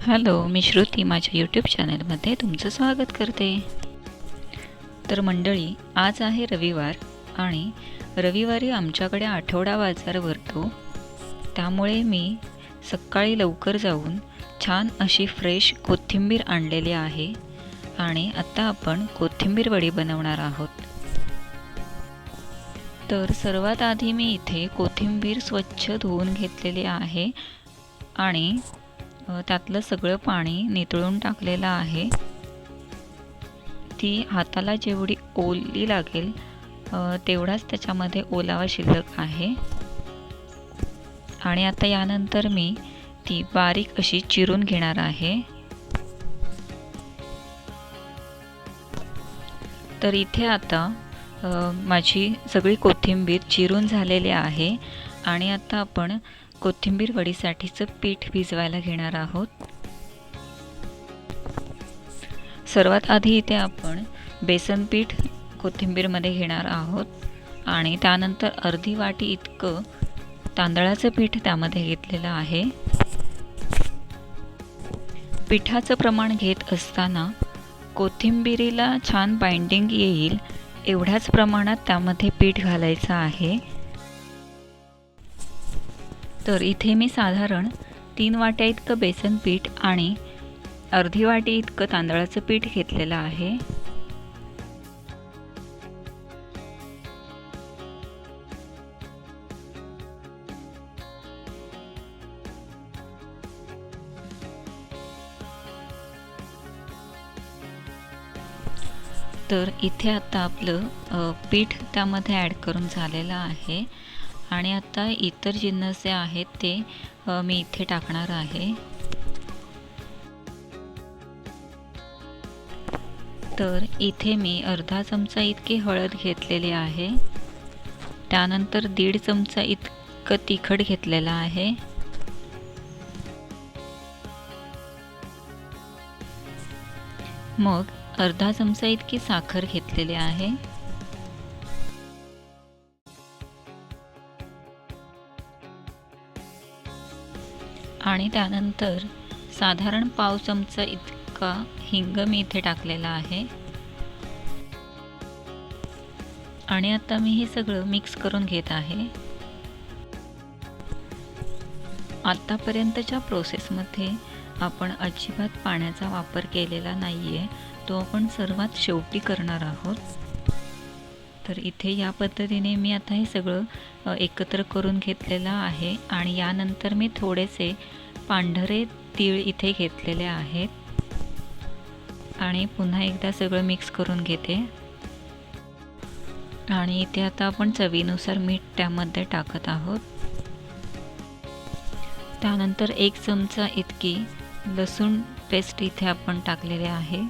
Hello, मी श्रुती माझ्या YouTube चॅनलमध्ये तुमचं स्वागत करते। तर मंडळी, आज आहे रविवार आणि रविवारी आमच्याकडे आठवडा बाजार भरतो। त्यामुळे मी सकाळी लवकर जाऊन छान अशी फ्रेश कोथिंबीर आणलेली आहे आणि आता आपण कोथिंबीर वडी बनवणार आहोत। तर सर्वात आधी मी इथे कोथिंबीर स्वच्छ धुवून घेतलेली आहे आणि त्यातलं सगळं पाणी नितळून टाकलेलं आहे। ती हाताला जेवढी ओली लागेल तेवढाच त्याच्यामध्ये ओलावा शिल्लक आहे। आणि आता यानंतर मी ती बारीक अशी चिरून घेणार आहे। तर इथे आता माझी सगळी कोथिंबीर चिरून झालेली आहे आणि आता आपण कोथिंबीर वडीसाठीचं पीठ भिजवायला घेणार आहोत। सर्वात आधी इथे आपण बेसन पीठ कोथिंबीरमध्ये घेणार आहोत आणि त्यानंतर अर्धी वाटी इतकं तांदळाचं पीठ त्यामध्ये घेतलेलं आहे। पिठाचं प्रमाण घेत असताना कोथिंबीरीला छान बाइंडिंग येईल एवढ्याच प्रमाणात त्यामध्ये पीठ घालायचं आहे। तर इथे मी साधारण 3 वाट्या इतकं बेसन पीठ आणि अर्धी वाटी इतकं तांदळाचं पीठ घेतलेलं आहे। तर इथे आता आपलं पीठ त्यामध्ये ॲड करून झालेलं आहे आणि आता इतर जिन्नस जे आहेत ते मी इथे टाकणार आहे। तर इथे मी अर्धा चमचा इतकी हळद घेतलेली आहे। त्यानंतर 1.5 चमचा इतकं तिखट घेतलेलं आहे। मग अर्धा चमचा इतकी साखर घेतलेली आहे। आणि त्यानंतर साधारण पाव चमचा इतका हिंग मी इथे टाकलेला आहे। आणि आता मी हे सगळं मिक्स करून घेत आहे। आतापर्यंतच्या प्रोसेसमध्ये आपण अजिबात पाण्याचा वापर केलेला नाहीये, तो आपण सर्वात शेवटी करणार आहोत। तर इथे या पद्धतीने मी आता हे सगळं एकत्र करून घेतलेलं आहे आणि यानंतर मी थोडेसे पांढरे तीळ इथे घेतलेले आहेत आणि पुन्हा एकदा सगळं मिक्स करून घेते। आणि इथे आता आपण चवीनुसार मीठ त्यामध्ये टाकत आहोत। त्यानंतर 1 चमचा इतकी लसूण पेस्ट इथे आपण टाकलेली आहे।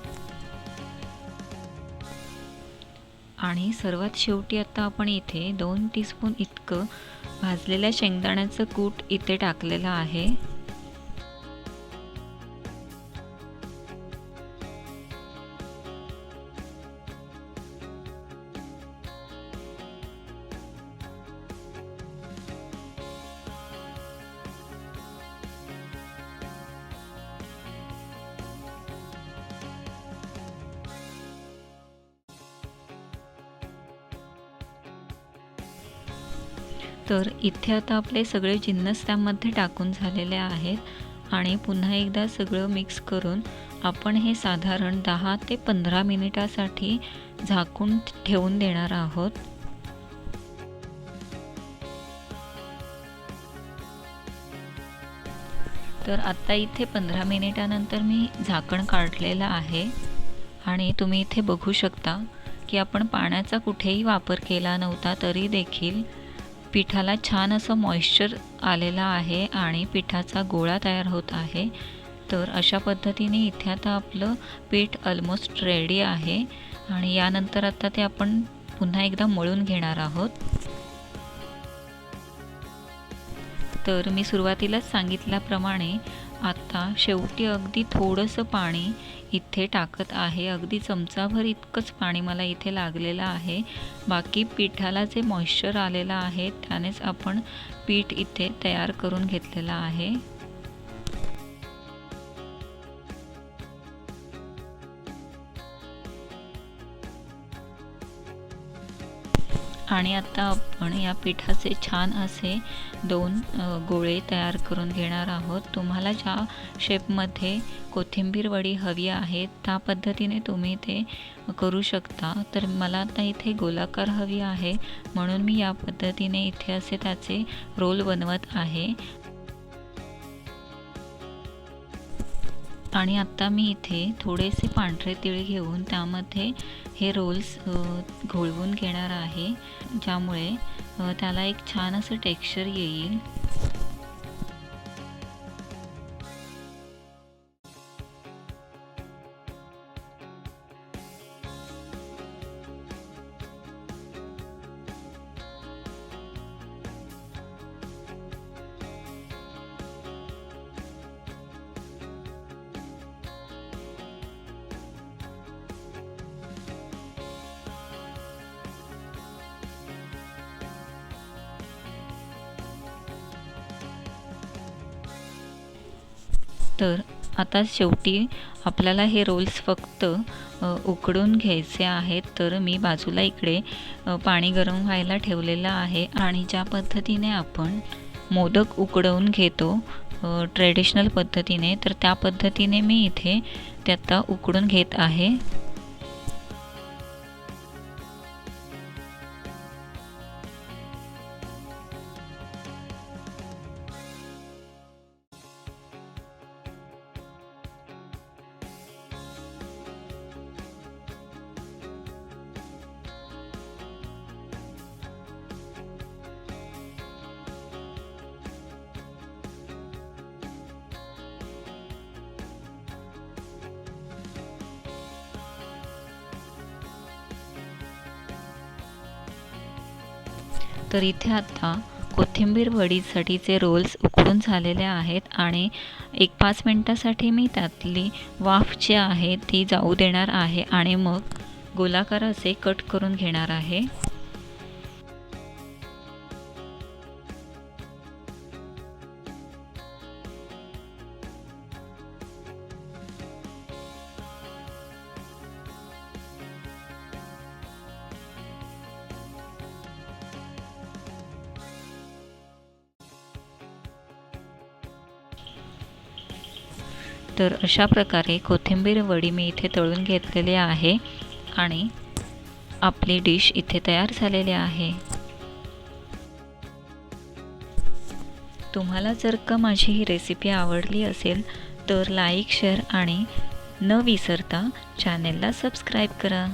आणि सर्वात शेवटी आता आपण इथे 2 टीस्पून इतकं भाजलेल्या शेंगदाण्याचं कूट इथे टाकलेलं आहे। तर इथे आता आपले सगळे जिन्नस त्यामध्ये टाकून झालेले आहेत आणि पुन्हा एकदा सगळं मिक्स करून आपण हे साधारण 10 ते 15 मिनिटासाठी झाकून ठेवून देणार आहोत। तर आता इथे 15 मिनिटानंतर मी झाकण काढलेलं आहे आणि तुम्ही इथे बघू शकता की आपण पाण्याचा कुठेही वापर केला नव्हता तरी देखील पिठाला छान असं मॉइश्चर आलेला आहे आणि पिठाचा गोळा तयार होत आहे। तर अशा पद्धतीने इथे आता आपलं पीठ ऑलमोस्ट रेडी आहे आणि यानंतर आता ते आपण पुन्हा एकदा मळून घेणार आहोत। तर मी सुरुवातीलाच सांगितल्याप्रमाणे आता शेवटी अगदी थोडंसं पाणी इथे टाकत आहे। अगदी चमचाभर इतकंच पाणी मला इथे लागलेलं आहे। बाकी पिठाला जे मॉइश्चर आलेलं आहे त्यानेच आपण पीठ इथे तयार करून घेतलेलं आहे। आणि आता आपण या पिठाचे छान असे 2 गोळे तयार करून घेणार आहोत। तुम्हाला ज्या शेपमध्ये कोथिंबीर वडी हवी आहे त्या पद्धतीने तुम्ही ते करू शकता। तर मला आता इथे गोलाकार हवी आहे म्हणून मी या पद्धतीने इथे असे त्याचे रोल बनवत आहे। आणि आता मी इथे थोडेसे पांढरे तीळ घेऊन त्यामध्ये हे रोल्स घोळवून घेणार आहे, ज्यामुळे त्याला एक छान असं टेक्स्चर येईल। तर आता शेवटी आपल्याला हे रोल्स फक्त उकडून घ्यायचे आहेत। तर मी बाजूला इकडे पाणी गरम व्हायला ठेवलेलं आहे आणि ज्या पद्धतीने आपण मोदक उकडवून घेतो ट्रेडिशनल पद्धतीने, तर त्या पद्धतीने मी इथे ते आता उकडून घेत आहे। तर इथे आता कोथिंबीर वडीसाठीचे रोल्स उकडून झालेले आहेत आणि 1-5 मिनिटासाठी मी त्यातली वाफ जी आहे ती जाऊ देणार आहे आणि मग गोलाकार असे कट करून घेणार आहे। तर अशा प्रकारे कोथिंबीर वडी मी इथे तळून घेतलेली आहे आणि आपली डिश इथे तयार झालेली आहे। तुम्हाला जर का माझी ही रेसिपी आवडली असेल तर लाईक, शेअर आणि न विसरता चॅनेलला सबस्क्राईब करा।